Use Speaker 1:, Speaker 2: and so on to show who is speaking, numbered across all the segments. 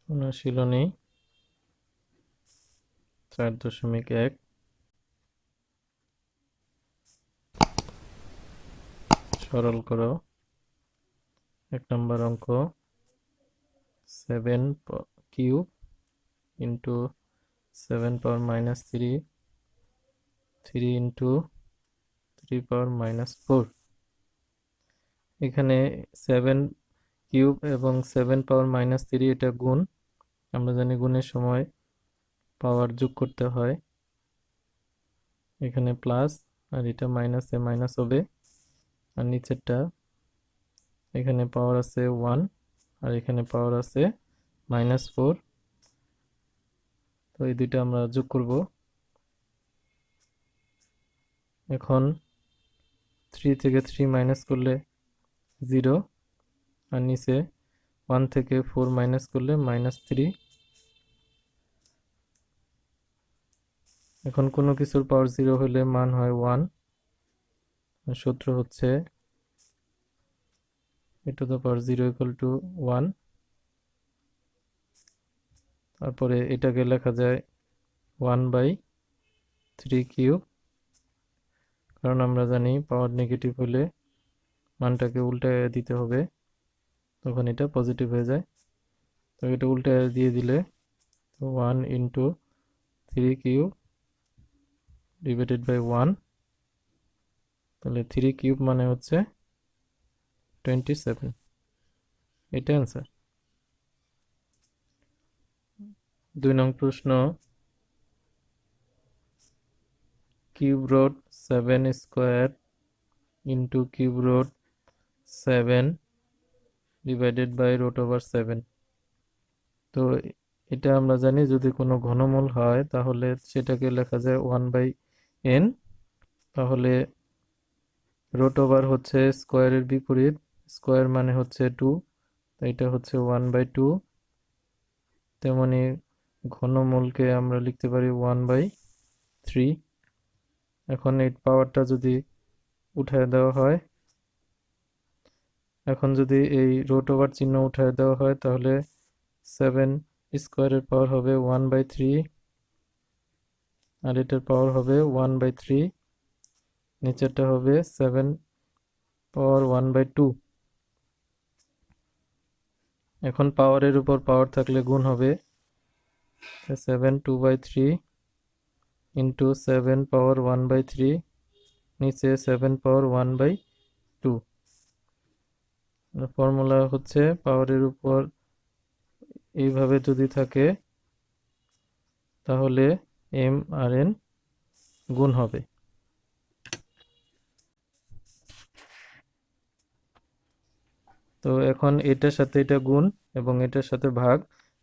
Speaker 1: অনুশীলনী 4.1 সরল করো। 1 নম্বর অঙ্ক 7 cube into 7 power minus 3 into 3 power minus 4। এখানে 7 কিউব এবং 7 পাওয়ার মাইনাস 3 এটা গুণ। আমরা জানি গুণের সময় পাওয়ার যোগ করতে হয়। এখানে প্লাস আর এটা মাইনাসে মাইনাস হবে। আর নিচেরটা এখানে পাওয়ার আছে 1 আর এখানে পাওয়ার আছে -4। তো এই দুইটা আমরা যোগ করব। এখন 3 থেকে 3 মাইনাস করলে 0 আর নিচে 1 থেকে 4 মাইনাস করলে -3। এখন কোনো কিছুর পাওয়ার 0 হলে মান হয় 1। সূত্র হচ্ছে e to the power 0 equal to 1। তারপরে এটাকে লেখা যায় 1/3 কিউব, কারণ আমরা জানি পাওয়ার নেগেটিভ হলে মানটাকে উল্টায় দিতে হবে, তখন এটা পজিটিভ হয়ে যায়। তো এটা উল্টায় দিয়ে দিলে 1 ইন্টু 3 কিউব ডিভাইডেড বাই 1, তাহলে 3 কিউব মানে হচ্ছে 27। এটা অ্যান্সার। 2 নং প্রশ্ন cube root 7 square into cube root 7 divided by root over 7। তো এটা আমরা জানি যদি কোনো ঘনমূল হয় তাহলে সেটাকে লেখা যায় 1/n। তাহলে রুট ওভার হচ্ছে স্কোয়ারের বিপরীত, স্কোয়ার মানে হচ্ছে 2, তাই এটা হচ্ছে 1/2। তেমনি ঘনমূলকে আমরা লিখতে পারি 1/3। এখন এই পাওয়ারটা যদি উঠায় দেওয়া হয়, এখন যদি এই রুট ওভার চিহ্ন উঠায় দেওয়া হয় তাহলে 7 স্কোয়ারের পাওয়ার হবে 1/3 আর এটার পাওয়ার হবে 1/3, নিচেরটা হবে 7 পাওয়ার 1/2। এখন পাওয়ারের উপর পাওয়ার থাকলে গুণ হবে, 7 2/3 ইন্টু 7 পাওয়ার 1/3, নিচে 7 পাওয়ার 1/2। ফর্মুলা হচ্ছে পাওয়ারের উপর এইভাবে যদি থাকে তাহলে m আর n গুণ হবে। তো এখন এটার সাথে এটা গুণ এবং এটার সাথে ভাগ,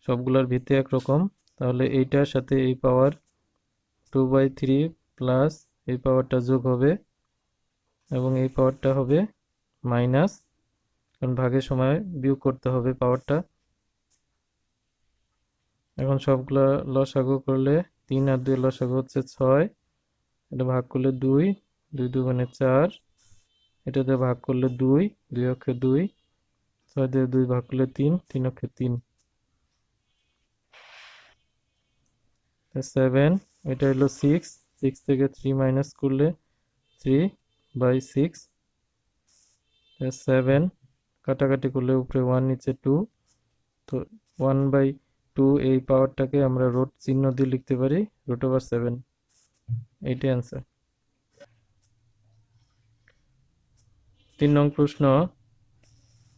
Speaker 1: সবগুলোর ভিত্তি একরকম। তাহলে এইটার সাথে এই পাওয়ার 2/3 প্লাস এই পাওয়ারটা যোগ হবে এবং এই পাওয়ারটা হবে মাইনাস, কারণ ভাগের সময় বিয়োগ করতে হবে পাওয়ারটা। এখন সবগুলা লসাগু করলে 3 আর 2 লসাগু হচ্ছে 6, এটা ভাগ করলে 2, 2 দুগুণে 4, এটাতে ভাগ করলে 2, 2 অক্ষে 2, 6 দিয়ে 2 ভাগ করলে 3, 3 অক্ষে 3। 7, এটা হলো 6, 6 থেকে 3 মাইনাস করলে 3/6, 7 কাটাকাটি করলে উপরে 1 নিচে 2, তো 1/2 এই পাওয়ারটাকে আমরা রুট চিহ্ন দিয়ে লিখতে পারি রুট ওভার 7। এইটাই অ্যান্সার। 3 নং প্রশ্ন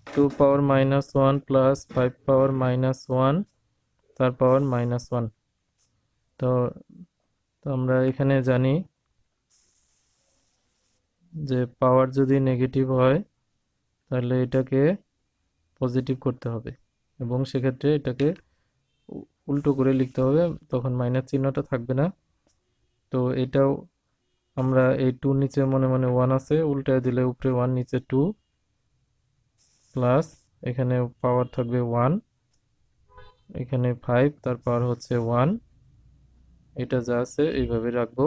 Speaker 1: 2 পাওয়ার -1 প্লাস 5 পাওয়ার -1 তার পাওয়ার -1। তো আমরা এখানে জানি যে পাওয়ার যদি নেগেটিভ হয় তাহলে এটাকে পজিটিভ করতে হবে এবং সেক্ষেত্রে এটাকে উল্টো করে লিখতে হবে, তখন মাইনাস চিহ্নটা থাকবে না। তো এটাও আমরা এই 2 নিচে মনে মনে 1 আছে, উল্টায় দিলে উপরে 1 নিচে 2 প্লাস এখানে পাওয়ার থাকবে 1, এখানে 5 তার পাওয়ার হচ্ছে 1। এটা যা আছে এইভাবে রাখবো,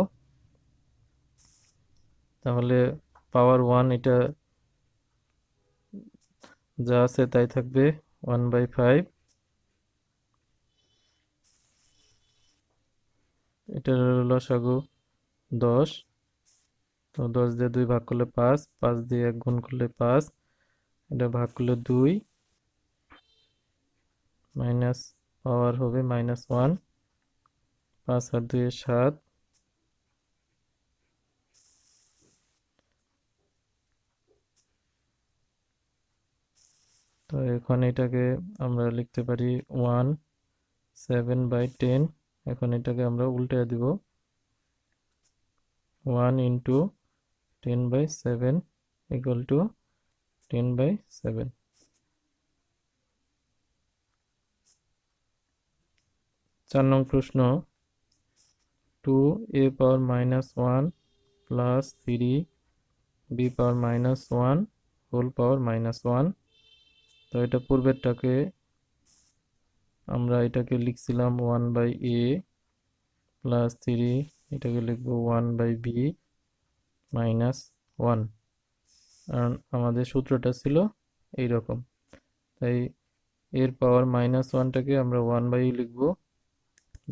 Speaker 1: তাহলে পাওয়ার 1 এটা যা আছে তাই থাকবে 1/5 এটার লসাগু 10, তো 10 দিয়ে 2 ভাগ করলে 5, 5 দিয়ে 1 গুণ করলে 5, এটা ভাগ করলে 2, মাইনাস পাওয়ার হবে -1, 5 আর 2 7, তো এখন এটাকে আমরা লিখতে পারি 1/7/10। এখন এটাকে আমরা উল্টে দিব, 1 ইন্টু 10/7 ইকুয়াল টু 10/7। 4 নং প্রশ্ন, 2a পাওয়ার -1 প্লাস 3b পাওয়ার -1 হোল পাওয়ার -1। তো এটা পূর্বেরটাকে আমরা এটাকে লিখছিলাম 1/a প্লাস 3, এটাকে লিখবো 1/b -1, কারণ আমাদের সূত্রটা ছিল এইরকম। তাই এর পাওয়ার -1টাকে আমরা 1/e লিখবো,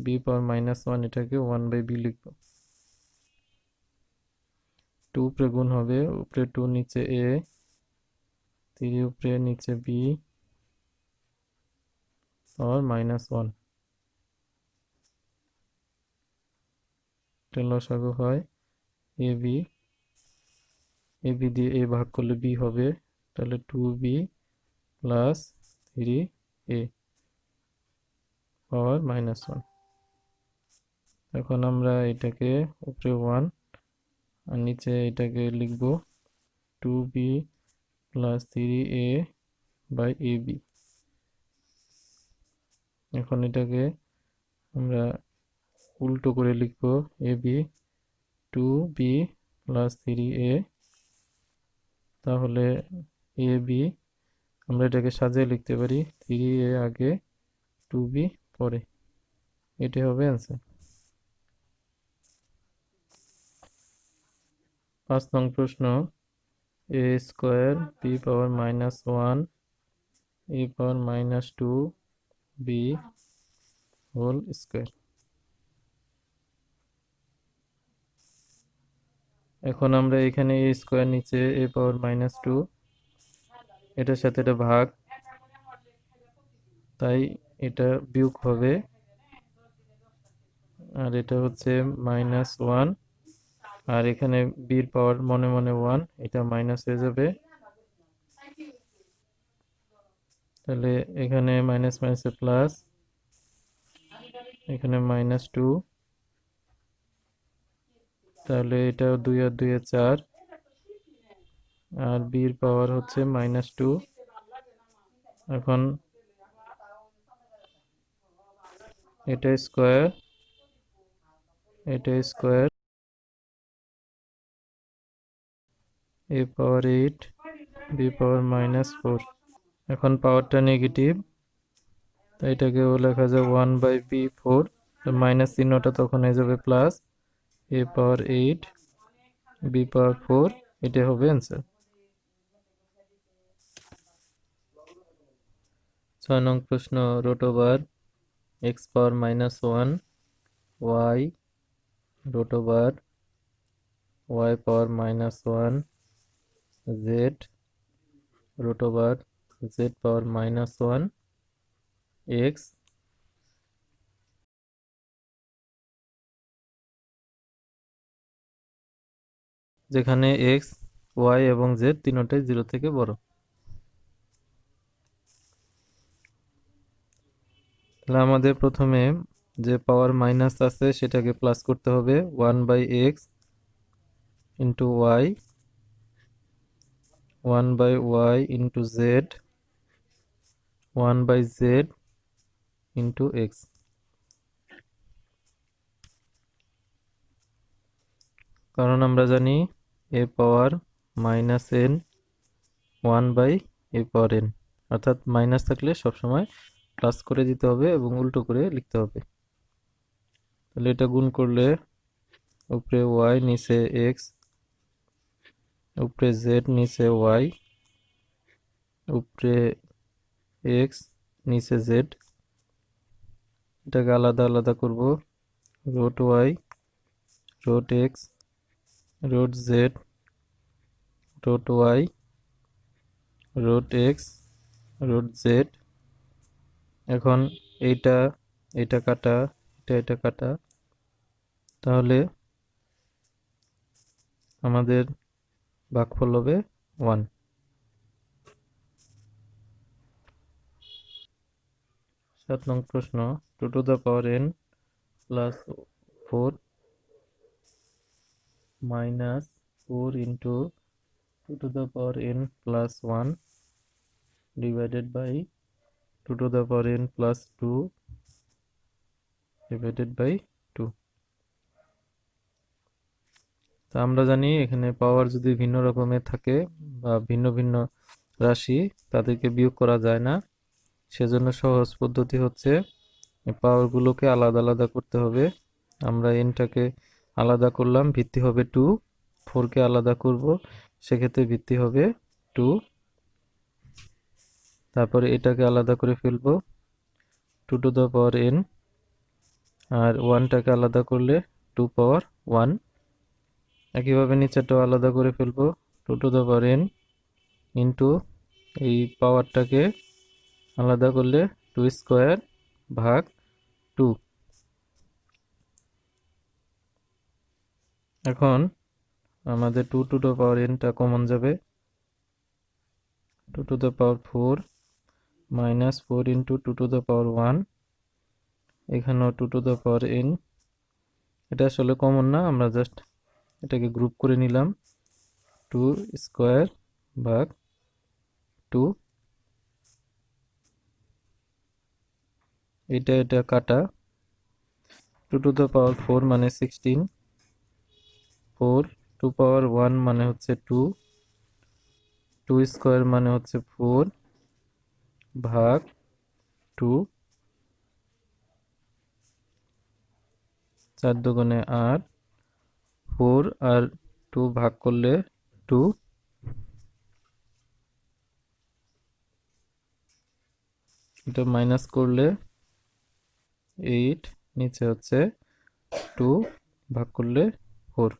Speaker 1: b পাওয়ার -1 এটাকে 1/b লিখবো। 2 উপরে গুণ হবে, উপরে 2 নিচে a, 3 উপরে নিচে b পাওয়ার -1। এটা লসাগু হয় ab, ab দিয়ে a ভাগ করলে b হবে, তাহলে 2b প্লাস 3a পাওয়ার -1। এখন আমরা এটাকে উপরে 1 আর নিচে এটাকে লিখবো 2b plus 3a by ab। এখন এটাকে আমরা উল্টো করে লিখবো, ab 2b প্লাস 3a, তাহলে ab আমরা এটাকে সাজিয়ে লিখতে পারি, 3a আগে 2b পরে, এটাই হবে অ্যান্সার। 5 নং প্রশ্ন, a square b power -1 a power -2b whole square. এখন আমরা এখানে a স্কোয়ার নিচে a পাওয়ার -2, এটার সাথে এটা ভাগ, তাই এটা বিয়োগ হবে, আর এটা হচ্ছে -1, আর এখানে বির পাওয়ার মনে মনে 1, এটা মাইনাস হয়ে যাবে, তাহলে এখানে মাইনাস মাইনাসে প্লাস, এখানে -2, তাহলে এটা 2 আর 2 4, আর বির পাওয়ার হচ্ছে -2। এখন এটা স্কোয়ার, এটা স্কোয়ার, a পাওয়ার 8 b পাওয়ার -4। এখন পাওয়ারটা নেগেটিভ, তাই এটাকেও লেখা যায় 1/b4, মাইনাস চিহ্নটা তখন হয়ে যাবে প্লাস, a পাওয়ার 8 b পাওয়ার 4, এটা হবে অ্যান্সার। 6 নং প্রশ্ন, রুট ওভার x পাওয়ার -1 y রুট ওভার y পাওয়ার -1 z রুট ওভার z পাওয়ার -1 x, যেখানে x y এবং z তিনটাই 0 থেকে বড়। তাহলে আমাদের প্রথমে যে পাওয়ার মাইনাস আছে সেটাকে প্লাস করতে হবে, 1/x into y, 1/y into z, 1/z into x। কারণ আমরা জানি a power -n 1/a power n, অর্থাৎ মাইনাস থাকলে সবসময় প্লাস করে দিতে হবে এবং উল্টো করে লিখতে হবে। তাহলে এটা গুণ করলে উপরে y নিচে x, উপরে z নিচে y, উপরে x নিচে z, এটাকে আলাদা আলাদা করব, root y, root x, root z, root y, root x, root z। এখন এইটা এটা কাটা, এটা কাটা, তাহলে আমাদের ভাগফল হবে 1। 7 নং প্রশ্ন, 2 to the power n plus 4 minus 4 into 2 to the power n plus 1 divided by 2 to the power n plus 2 divided by 2। তো আমরা জানি এখানে পাওয়ার যদি ভিন্ন রকমের থাকে বা ভিন্ন ভিন্ন রাশি, তাদেরকে বিয়োগ করা যায় না। সেজন্য সহজ পদ্ধতি হচ্ছে পাওয়ারগুলোকে আলাদা আলাদা করতে হবে। আমরা এনটাকে আলাদা করলাম, ভিত্তি হবে 2। 4কে আলাদা করব, সেক্ষেত্রে ভিত্তি হবে 2। তারপরে এটাকে আলাদা করে ফেলবো, 2 to the power n, আর 1টাকে আলাদা করলে 2 পাওয়ার 1। একইভাবে নিচেরটাও আলাদা করে ফেলবো, 2 to the power n into এই পাওয়ারটাকে আলাদা করলে 2 স্কোয়ার ভাগ 2। এখন আমাদের 2 to the power nটা কমন যাবে, 2 to the power 4 minus 4 into 2 to the power 1। এখানেও 2 to the power n, এটা আসলে কমন না, আমরা জাস্ট এটাকে গ্রুপ করে নিলাম, 2 স্কোয়ার ভাগ 2। এটা কাটা, 2 to the power 4 মানে 16, 4 2 পাওয়ার 1 মানে হচ্ছে 2, 2 স্কোয়ার মানে হচ্ছে 4 ভাগ 2, 4 দুগুণে 8, 4 আর 2 ভাগ করলে 2, এটা মাইনাস করলে 8, নিচে হচ্ছে 2 ভাগ করলে 4।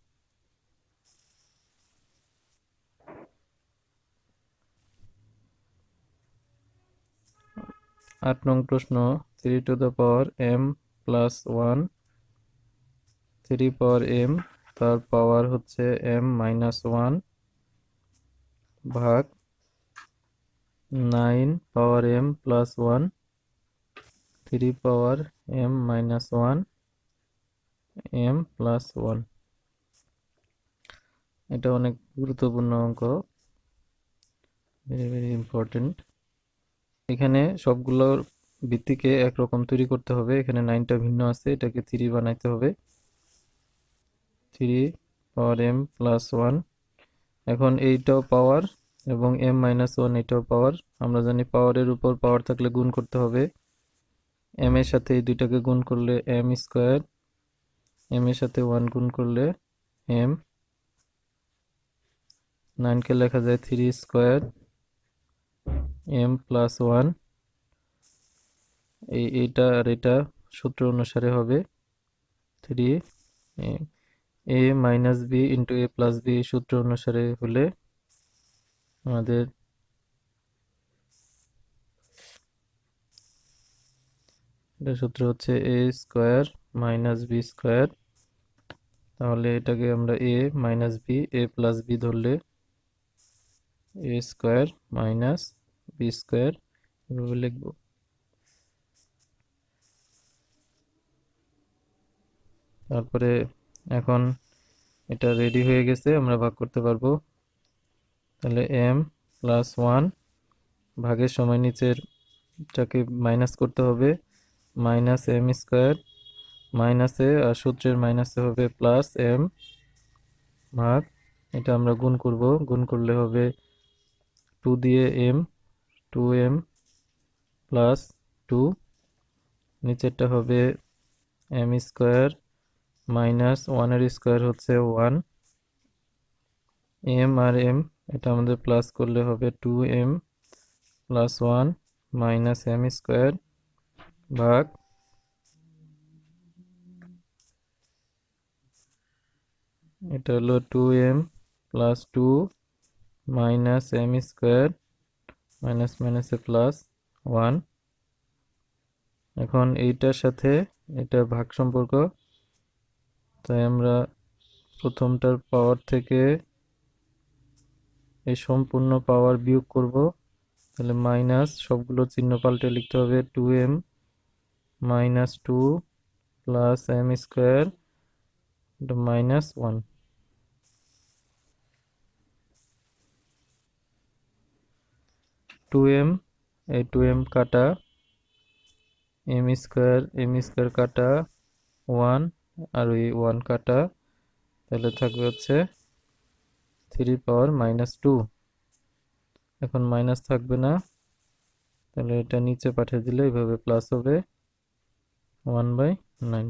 Speaker 1: 8 নং প্রশ্ন, 3 to the power m plus 1, 3 power m, তার পাওয়ার হচ্ছে m minus 1 ভাগ 9 পাওয়ার m plus 1, 3 পাওয়ার m minus 1 m plus 1। এটা অনেক গুরুত্বপূর্ণ অঙ্ক, ভেরি ভেরি ইম্পর্টেন্ট। এখানে সবগুলোর ভিত্তিকে একরকম তৈরি করতে হবে। এখানে 9টা ভিন্ন আছে, এটাকে 3 বানাইতে হবে, 3 পাওয়ার m প্লাস 1। এখন এইটাও পাওয়ার এবং m মাইনাস 1 এটাও পাওয়ার। আমরা জানি পাওয়ারের উপর পাওয়ার থাকলে গুণ করতে হবে, m এর সাথে এই দুইটাকে গুণ করলে m স্কোয়ার, m এর সাথে 1 গুণ করলে m, 9কে লেখা যায় 3 স্কোয়ার m প্লাস 1। এইটা আর এটা সূত্র অনুসারে হবে 3 a minus b into a plus b, সূত্র অনুসারে হলে আমাদের এটা সূত্র হচ্ছে a square minus b square. তাহলে এটাকে আমরা a minus b a plus b ধরলে a square minus b square এভাবে লিখব। তারপরে এখন এটা রেডি হয়ে গেছে, আমরা ভাগ করতে পারবো। তাহলে m প্লাস 1 ভাগের সময় নিচেরটাকে মাইনাস করতে হবে, মাইনাস m স্কোয়ার, মাইনাসে আর সূত্রের মাইনাসে হবে প্লাস m ভাগ, এটা আমরা গুণ করব, গুণ করলে হবে 2 দিয়ে m, 2m প্লাস 2, নিচেরটা হবে m স্কোয়ার মাইনাস 1 এর স্কোয়ার হচ্ছে 1, m আর m এটা আমাদের প্লাস করলে হবে 2m plus 1 minus m square ভাগ এটা হলো 2m plus 2 minus m square minus মাইনাসে প্লাস 1। এখন এইটার সাথে এটা ভাগ সম্পর্ক, তাই আমরা প্রথমটার পাওয়ার থেকে এই সম্পূর্ণ পাওয়ার বিয়োগ করব, তাহলে মাইনাস সবগুলো চিহ্ন পাল্টে লিখতে হবে 2m minus 2 plus m square minus 1। এই 2m কাটা, m স্কোয়ার কাটা 1 আর ওই 1 কাটা, তাহলে থাকবে হচ্ছে 3 পাওয়ার মাইনাস 2। এখন মাইনাস থাকবে না, তাহলে এটা নিচে পাঠিয়ে দিলে এইভাবে প্লাস হবে 1/9।